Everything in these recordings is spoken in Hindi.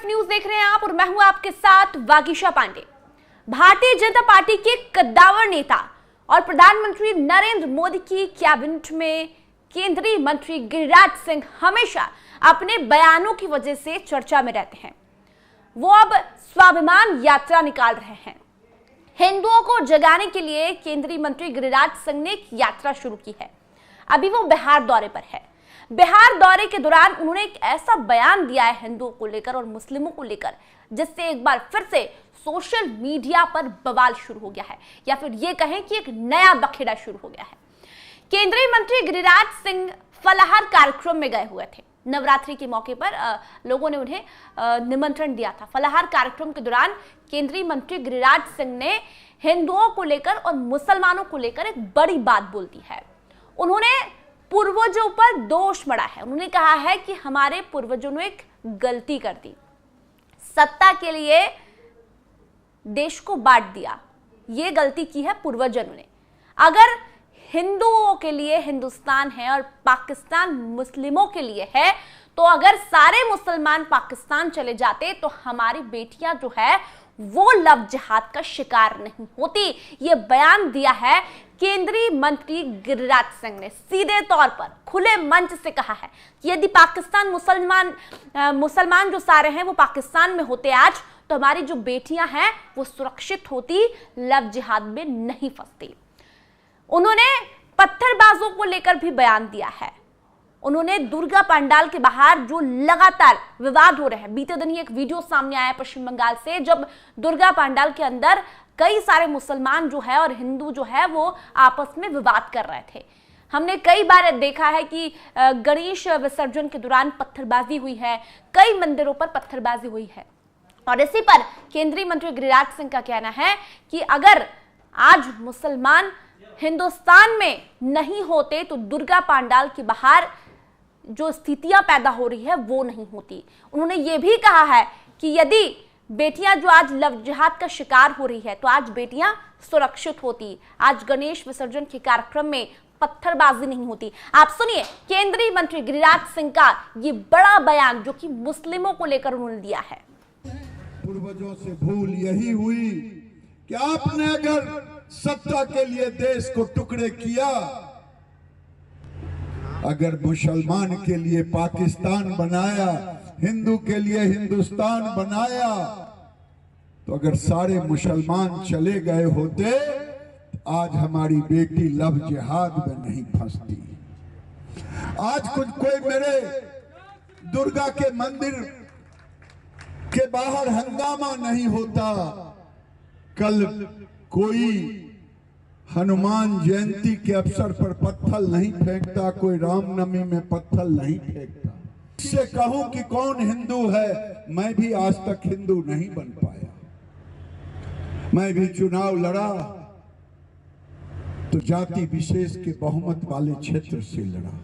न्यूज देख रहे हैं आप और मैं हूं आपके साथ वागीशा पांडे। भारतीय जनता पार्टी के कद्दावर नेता और प्रधानमंत्री नरेंद्र मोदी की कैबिनेट में केंद्रीय मंत्री गिरिराज सिंह हमेशा अपने बयानों की वजह से चर्चा में रहते हैं। वो अब स्वाभिमान यात्रा निकाल रहे हैं। हिंदुओं को जगाने के लिए केंद्रीय मंत्री गिरिराज सिंह ने एक यात्रा शुरू की है। अभी वो बिहार दौरे पर है। बिहार दौरे के दौरान उन्होंने एक ऐसा बयान दिया है हिंदुओं को लेकर और मुस्लिमों को लेकर, जिससे एक बार फिर से सोशल मीडिया पर बवाल शुरू हो गया है, या फिर ये कहें कि एक नया बखेड़ा शुरू हो गया है। केंद्रीय मंत्री गिरिराज सिंह फलाहार कार्यक्रम में गए हुए थे। नवरात्रि के मौके पर लोगों ने उन्हें निमंत्रण दिया था। फलाहार कार्यक्रम के दौरान केंद्रीय मंत्री गिरिराज सिंह ने हिंदुओं को लेकर और मुसलमानों को लेकर एक बड़ी बात बोल दी है। उन्होंने पूर्वजों पर दोष मढ़ा है। उन्होंने कहा है कि हमारे पूर्वजों ने एक गलती कर दी, सत्ता के लिए देश को बांट दिया। ये गलती की है पूर्वजों ने। अगर हिंदुओं के लिए हिंदुस्तान है और पाकिस्तान मुस्लिमों के लिए है, तो अगर सारे मुसलमान पाकिस्तान चले जाते तो हमारी बेटियां जो है वो लव जिहाद का शिकार नहीं होती। ये बयान दिया है केंद्रीय मंत्री गिरिराज सिंह ने। सीधे तौर पर खुले मंच से कहा है कि यदि पाकिस्तान मुसलमान जो सारे हैं वो पाकिस्तान में होते आज, तो हमारी जो बेटियां हैं वो सुरक्षित होती, लव जिहाद में नहीं फंसती। उन्होंने पत्थरबाजों को लेकर भी बयान दिया है। उन्होंने दुर्गा पंडाल के बाहर जो लगातार विवाद हो रहे हैं, बीते दिन ही एक वीडियो सामने आया पश्चिम बंगाल से, जब दुर्गा पंडाल के अंदर कई सारे मुसलमान जो है और हिंदू जो है वो आपस में विवाद कर रहे थे। हमने कई बार देखा है कि गणेश विसर्जन के दौरान पत्थरबाजी हुई है, कई मंदिरों पर पत्थरबाजी हुई है। और इसी पर केंद्रीय मंत्री गिरिराज सिंह का कहना है कि अगर आज मुसलमान हिंदुस्तान में नहीं होते तो दुर्गा पंडाल के बाहर जो स्थितियां पैदा हो रही है वो नहीं होती। उन्होंने ये भी कहा है कि यदि बेटियां जो आज लव जिहाद का शिकार हो रही है तो आज बेटियां सुरक्षित होती, आज गणेश विसर्जन के कार्यक्रम में पत्थरबाजी नहीं होती। आप सुनिए केंद्रीय मंत्री गिरिराज सिंह का ये बड़ा बयान जो कि मुस्लिमों को लेकर उन्होंने दिया है। पूर्वजों से भूल यही हुई कि आपने अगर सत्ता के लिए देश को टुकड़े किया, अगर मुसलमान के लिए पाकिस्तान बनाया, हिंदू के लिए हिंदुस्तान बनाया, तो अगर सारे मुसलमान चले गए होते आज हमारी बेटी लव जिहाद में नहीं फंसती। आज कोई मेरे दुर्गा के मंदिर के बाहर हंगामा नहीं होता, कल कोई हनुमान जयंती के अवसर पर पत्थर नहीं फेंकता, कोई रामनवमी में पत्थर नहीं फेंकता। इससे कहूं कि कौन हिंदू है, मैं भी आज तक हिंदू नहीं बन पाया। मैं भी चुनाव लड़ा तो जाति विशेष के बहुमत वाले क्षेत्र से लड़ा।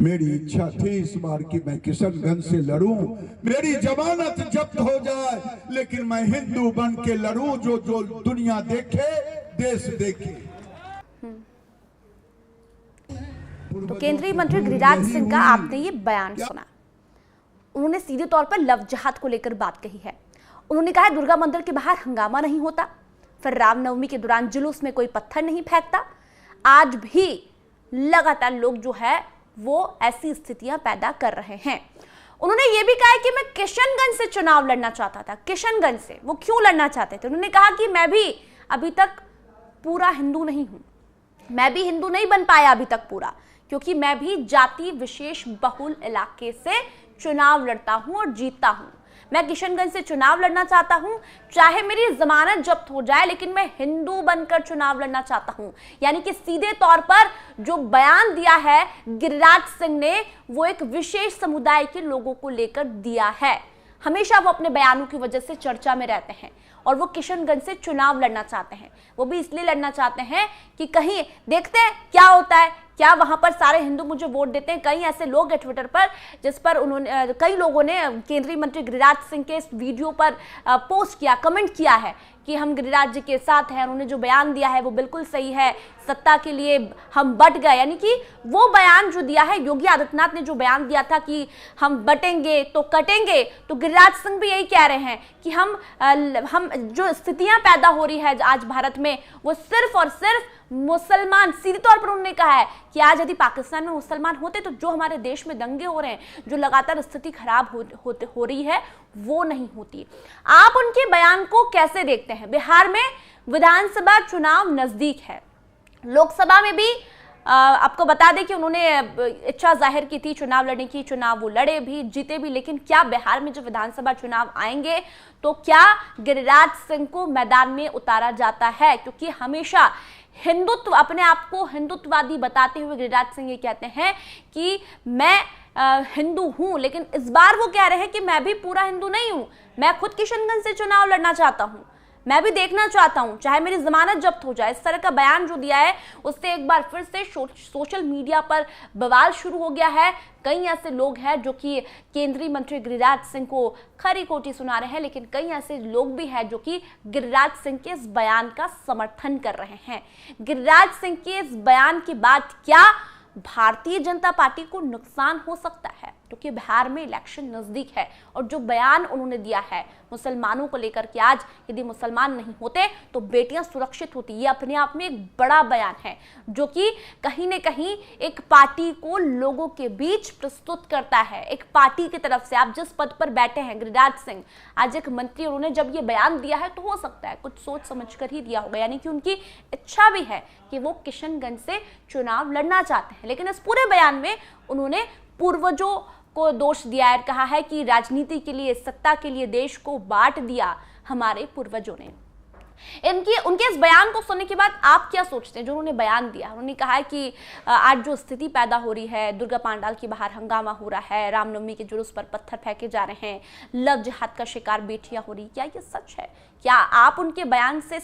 मेरी इच्छा थी इस बार कि मैं किशनगंज से लड़ूं, मेरी जमानत जब्त हो जाए, लेकिन मैं हिंदू बन के लड़ूं, जो दुनिया देखे, देश देखे। तो केंद्रीय मंत्री गिरिराज सिंह का आपने ये बयान सुना। उन्होंने सीधे तौर पर लव जिहाद को लेकर बात कही है। उन्होंने कहा दुर्गा मंदिर के बाहर हंगामा नहीं होता, फिर रामनवमी के दौरान जुलूस में कोई पत्थर नहीं फेंकता। आज भी लगातार लोग जो है वो ऐसी स्थितियां पैदा कर रहे हैं। उन्होंने ये भी कहा कि मैं किशनगंज से चुनाव लड़ना चाहता था। किशनगंज से वो क्यों लड़ना चाहते थे? उन्होंने कहा कि मैं भी अभी तक पूरा हिंदू नहीं हूं, मैं भी हिंदू नहीं बन पाया अभी तक पूरा, क्योंकि मैं भी जाति विशेष बहुल इलाके से चुनाव लड़ता हूं और जीतता हूं। मैं किशनगंज से चुनाव लड़ना चाहता हूं, चाहे मेरी जमानत जब्त हो जाए, लेकिन मैं हिंदू बनकर चुनाव लड़ना चाहता हूं। यानी कि सीधे तौर पर जो बयान दिया है गिरिराज सिंह ने वो एक विशेष समुदाय के लोगों को लेकर दिया है। हमेशा वो अपने बयानों की वजह से चर्चा में रहते हैं और वो किशनगंज से चुनाव लड़ना चाहते हैं। वो भी इसलिए लड़ना चाहते हैं कि कहीं देखते हैं क्या होता है, क्या वहां पर सारे हिंदू मुझे वोट देते हैं। कई ऐसे लोग हैं ट्विटर पर जिस पर उन्होंने कई लोगों ने केंद्रीय मंत्री गिरिराज सिंह के इस वीडियो पर पोस्ट किया, कमेंट किया है कि हम गिरिराज जी के साथ हैं, उन्होंने जो बयान दिया है वो बिल्कुल सही है, सत्ता के लिए हम बट गए, यानी कि वो बयान जो दिया है योगी आदित्यनाथ ने जो बयान दिया था कि हम बटेंगे तो कटेंगे, तो गिरिराज सिंह भी यही कह रहे हैं कि हम जो स्थितियां पैदा हो रही है आज भारत में वो सिर्फ और सिर्फ मुसलमान, सीधे तौर पर उन्होंने कहा है कि आज यदि पाकिस्तान में मुसलमान होते तो जो हमारे देश में दंगे हो रहे हैं, जो लगातार स्थिति खराब हो रही है वो नहीं होती। आप उनके बयान को कैसे देखते हैं? बिहार में विधानसभा चुनाव नजदीक है, लोकसभा में भी आपको बता दें कि उन्होंने इच्छा जाहिर की थी चुनाव लड़ने की, चुनाव वो लड़े भी, जीते भी, लेकिन क्या बिहार में जो विधानसभा चुनाव आएंगे तो क्या गिरिराज सिंह को मैदान में उतारा जाता है? क्योंकि हमेशा हिंदुत्व, अपने आप को हिंदुत्ववादी बताते हुए गिरिराज सिंह ये कहते हैं कि मैं हिंदू हूं, लेकिन इस बार वो कह रहे हैं कि मैं भी पूरा हिंदू नहीं हूं, मैं खुद किशनगंज से चुनाव लड़ना चाहता हूं, मैं भी देखना चाहता हूं चाहे मेरी जमानत जब्त हो जाए। इस तरह का बयान जो दिया है उससे एक बार फिर से सोशल मीडिया पर बवाल शुरू हो गया है। कई ऐसे लोग हैं जो कि केंद्रीय मंत्री गिरिराज सिंह को खरी खोटी सुना रहे हैं, लेकिन कई ऐसे लोग भी हैं जो कि गिरिराज सिंह के इस बयान का समर्थन कर रहे हैं। गिरिराज सिंह के इस बयान के बाद क्या भारतीय जनता पार्टी को नुकसान हो सकता है? क्योंकि बिहार में इलेक्शन नजदीक है और जो बयान उन्होंने दिया है मुसलमानों को लेकर कि आज यदि मुसलमान नहीं होते तो बेटियां सुरक्षित होती, ये अपने आप में एक बड़ा बयान है जो कि कहीं न कहीं एक पार्टी को लोगों के बीच प्रस्तुत करता है। एक पार्टी की तरफ से आप जिस पद पर बैठे हैं, गिरिराज सिंह आज एक मंत्री, उन्होंने जब ये बयान दिया है तो हो सकता है कुछ सोच समझ कर ही दिया होगा, यानी कि उनकी इच्छा भी है कि वो किशनगंज से चुनाव लड़ना चाहते हैं। लेकिन इस पूरे बयान में उन्होंने पूर्वजों को दोष दिया है, कहा है कि राजनीति के लिए, सत्ता के लिए देश को बांट दिया हमारे पूर्वजों ने। उनके इस बयान को सुनने के बाद आप क्या सोचते हैं? जो उन्होंने बयान दिया, उन्होंने कहा है कि आज जो स्थिति पैदा हो रही है, दुर्गा पांडाल के बाहर हंगामा हो रहा है, रामनवमी के जुलूस पर पत्थर फेंके जा रहे हैं, लव जिहाद का शिकार बेटियां हो रही, क्या ये सच है? क्या आप उनके बयान से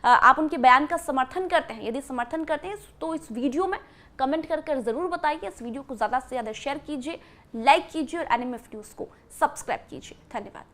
आप उनके बयान का समर्थन करते हैं? यदि समर्थन करते हैं तो इस वीडियो में कमेंट कर जरूर बताइए। इस वीडियो को ज्यादा से ज्यादा शेयर कीजिए, लाइक कीजिए और एनएमएफ न्यूज को सब्सक्राइब कीजिए। धन्यवाद।